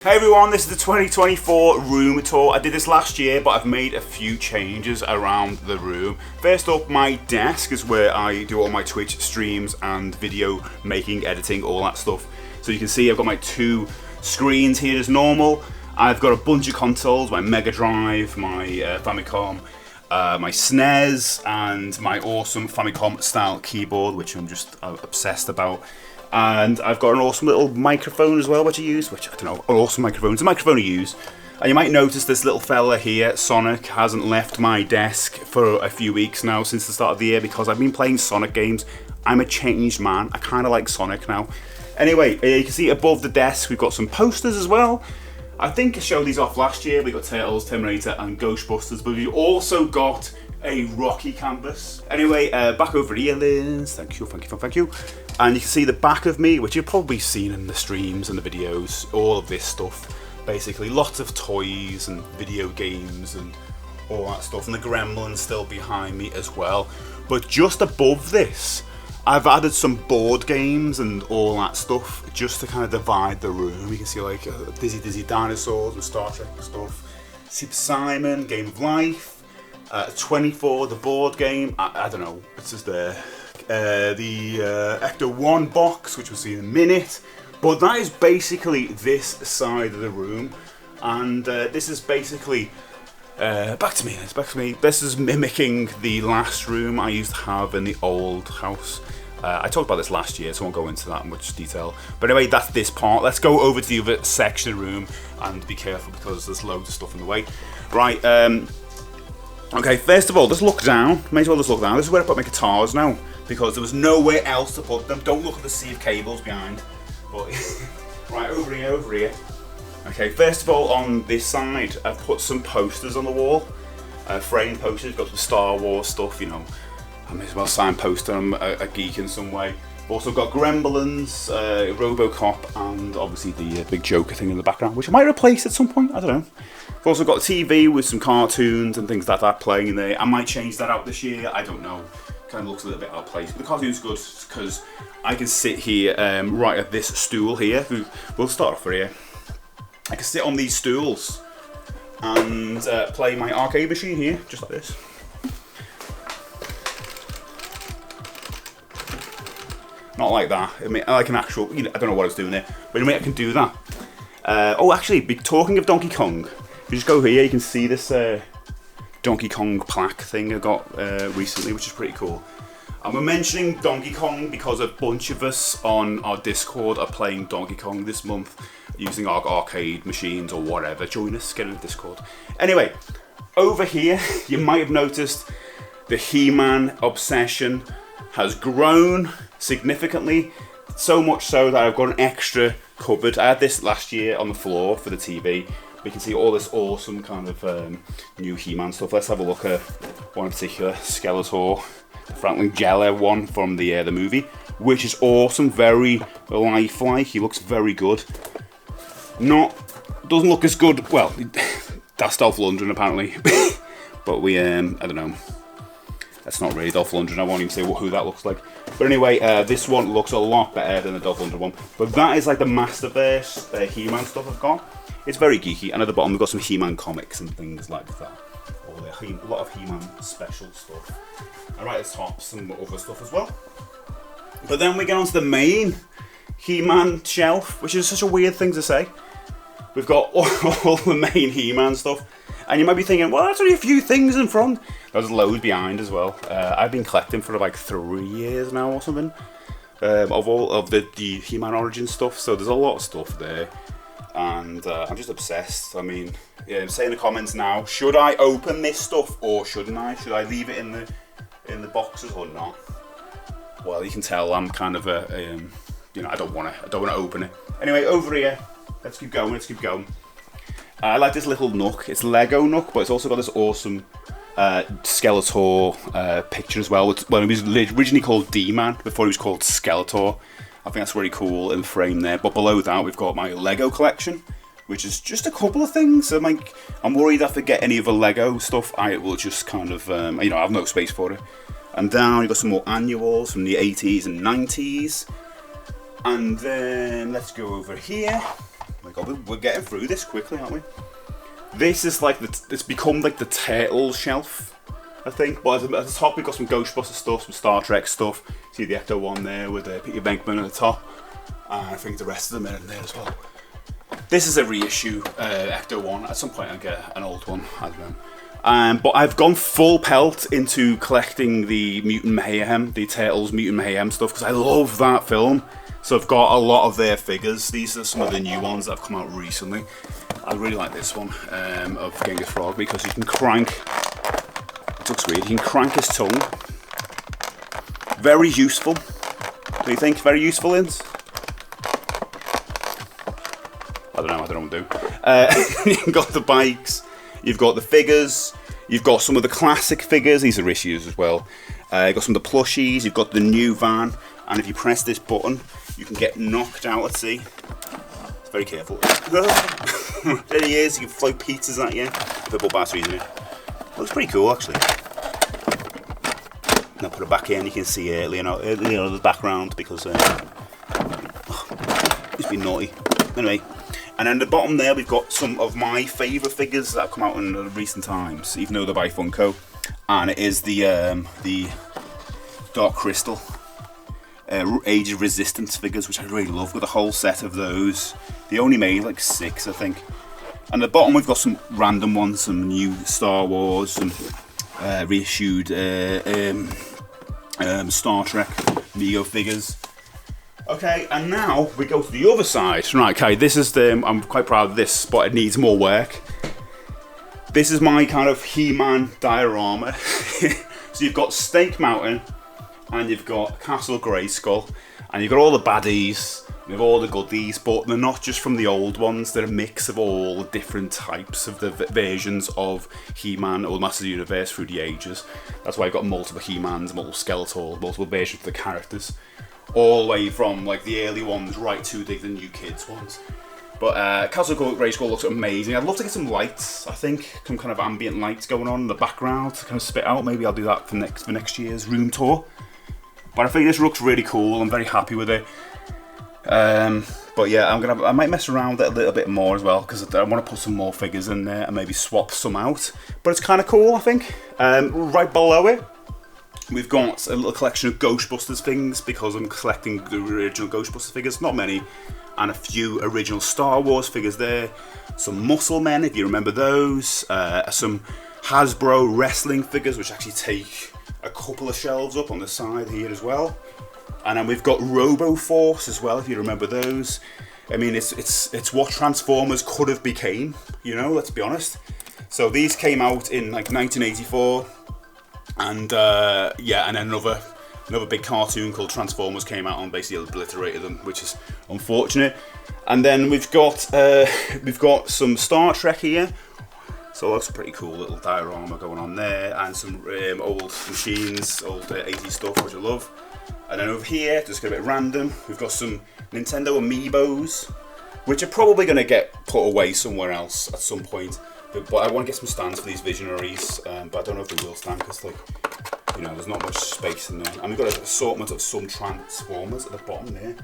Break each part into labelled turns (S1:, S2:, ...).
S1: Hey everyone, this is the 2024 room tour. I did this last year, but I've made a few changes around the room. First up, my desk is where I do all my Twitch streams and video making, editing, all that stuff. So you can see I've got my two screens here as normal. I've got a bunch of consoles, my Mega Drive, my Famicom, my SNES, and my awesome Famicom style keyboard, which I'm just obsessed about. And I've got an awesome little microphone as well, which I use, which I don't know, an awesome microphone. It's a microphone I use. And you might notice this little fella here, Sonic, hasn't left my desk for a few weeks now since the start of the year because I've been playing Sonic games. I'm a changed man. I kind of like Sonic now. Anyway, you can see above the desk we've got some posters as well. I think I showed these off last year. We got Turtles, Terminator and Ghostbusters, but we've also got a Rocky canvas. Anyway, back over here, Liz. Thank you. And you can see the back of me, which you've probably seen in the streams and the videos, all of this stuff. Basically, lots of toys and video games and all that stuff. And the Gremlin's still behind me as well. But just above this, I've added some board games and all that stuff just to kind of divide the room. You can see like Dizzy Dinosaurs and Star Trek and stuff. Super Simon, Game of Life. 24, the board game, I don't know, it's just there. The Ecto 1 box, which we'll see in a minute. But that is basically this side of the room. And this is basically, back to me. This is mimicking the last room I used to have in the old house. I talked about this last year, so I won't go into that in much detail. But anyway, that's this part. Let's go over to the other section of the room and be careful because there's loads of stuff in the way. Right, okay, first of all, just look down. May as well just look down. This is where I put my guitars now because there was nowhere else to put them. Don't look at the sea of cables behind. But right, over here. Okay, first of all, on this side, I've put some posters on the wall. Framed posters, got some Star Wars stuff, you know. I may as well signpost them. I'm a geek in some way. I've also got Gremlins, Robocop, and obviously the big Joker thing in the background, which I might replace at some point, I don't know. I've also got a TV with some cartoons and things like that playing in there. I might change that out this year, I don't know. Kind of looks a little bit out of place, but the cartoon's good because I can sit here right at this stool here. We'll start off here. I can sit on these stools and play my arcade machine here, just like this. Not like that. I mean, like an actual, you know, I don't know what I was doing there, but anyway, I can do that. Oh, actually, talking of Donkey Kong, if you just go here, you can see this Donkey Kong plaque thing I got recently, which is pretty cool. And we're mentioning Donkey Kong because a bunch of us on our Discord are playing Donkey Kong this month using our arcade machines or whatever. Join us, get in the Discord. Anyway, over here, you might have noticed the HeMan Obsession has grown significantly, so much so that I've got an extra cupboard. I had this last year on the floor for the TV. We can see all this awesome kind of new He-Man stuff. Let's have a look at one in particular, Skeletor, the Franklin Geller one from the movie, which is awesome, very lifelike. He looks very good. Doesn't look as good. Well, that's Dolph Lundgren apparently, but we I don't know. That's not really Dolph Lundgren. I won't even say who that looks like. But anyway, this one looks a lot better than the Dolph Lundgren one. But that is like the Masterverse He-Man stuff I've got. It's very geeky. And at the bottom, we've got some He-Man comics and things like that. A lot of He-Man special stuff. And right at the top, some other stuff as well. But then we get on to the main HeMan Shelf, which is such a weird thing to say. We've got all the main He-Man stuff. And you might be thinking, well, that's only a few things in front. There's loads behind as well. I've been collecting for like 3 years now or something. Of all of the He-Man Origin stuff. So there's a lot of stuff there. And I'm just obsessed. I mean, yeah, say in the comments now, should I open this stuff or shouldn't I? Should I leave it in the boxes or not? Well, you can tell I'm kind of you know, I don't want to open it. Anyway, over here, let's keep going. I like this little Nook. It's Lego Nook, but it's also got this awesome Skeletor picture as well. Well, it was originally called D-Man before he was called Skeletor. I think that's really cool in the frame there. But below that, we've got my Lego collection, which is just a couple of things. I'm worried if I get any of the Lego stuff, I will just kind of, you know, I have no space for it. And down, you've got some more annuals from the 80s and 90s. And then let's go over here. my God, we're getting through this quickly, aren't we? This is like it's become like the turtle shelf, I think. But at the top we've got some Ghostbuster stuff, some Star Trek stuff. See the Ecto one there with Peter Venkman at the top, and I think the rest of them are in there as well. This is a reissue Ecto one. At some point I'll get an old one. I don't know. But I've gone full pelt into collecting the Mutant Mayhem, the Turtles Mutant Mayhem stuff, because I love that film. So I've got a lot of their figures. These are some of the new ones that have come out recently. I really like this one of Genghis Frog because you can crank. It looks weird. You can crank his tongue. Very useful. Do you think? Very useful, Ins? I don't know what to do. You've got the bikes. You've got the figures. You've got some of the classic figures. These are issues as well. You've got some of the plushies. You've got the new van. And if you press this button, you can get knocked out. Let's see. It's very careful. There he is. You can throw pizzas at you. Purple batteries in it. Looks pretty cool, actually. Now put it back in. You can see Leonardo's background because he's been naughty. Anyway. And then at the bottom there, we've got some of my favourite figures that have come out in recent times, even though they're by Funko. And it is the Dark Crystal Age of Resistance figures, which I really love. Got the whole set of those. They only made like 6, I think. And at the bottom, we've got some random ones, some new Star Wars, some reissued Star Trek Mego figures. Okay, and now we go to the other side. Right, okay, this is I'm quite proud of this, but it needs more work. This is my kind of He-Man diorama. So you've got Snake Mountain, and you've got Castle Grayskull, and you've got all the baddies, you have all the goodies, but they're not just from the old ones, they're a mix of all the different types of the versions of He-Man or the Masters of the Universe through the ages. That's why I've got multiple He-Mans, multiple Skeletors, multiple versions of the characters. All the way from like the early ones right to the new kids ones. But Castle Grayskull looks amazing. I'd love to get some lights, I think, some kind of ambient lights going on in the background to kind of spit out. Maybe I'll do that for next year's room tour. But I think this looks really cool. I'm very happy with it. But yeah, I might mess around with it a little bit more as well because I want to put some more figures in there and maybe swap some out. But it's kind of cool, I think. Right below it, we've got a little collection of Ghostbusters things because I'm collecting the original Ghostbusters figures, not many, and a few original Star Wars figures there. Some Muscle Men, if you remember those. Some Hasbro wrestling figures, which actually take a couple of shelves up on the side here as well. And then we've got RoboForce as well, if you remember those. I mean, it's what Transformers could have became, you know, let's be honest. So these came out in like 1984. And yeah, and then another big cartoon called Transformers came out and basically obliterated them, which is unfortunate. And then we've got some Star Trek here, so that's a pretty cool little diorama going on there, and some old machines, old 80s stuff, which I love. And then over here, just a bit random, we've got some Nintendo Amiibos, which are probably going to get put away somewhere else at some point. But I want to get some stands for these Visionaries, but I don't know if they will stand because, like, you know, there's not much space in there. And we've got an assortment of some Transformers at the bottom there.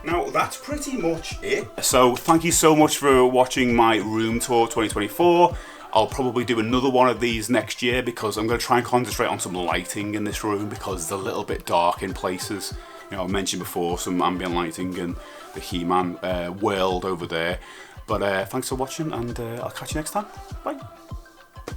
S1: Now, that's pretty much it. So, thank you so much for watching my room tour 2024. I'll probably do another one of these next year because I'm going to try and concentrate on some lighting in this room because it's a little bit dark in places. You know, I mentioned before some ambient lighting and the He-Man world over there. But thanks for watching, and I'll catch you next time. Bye.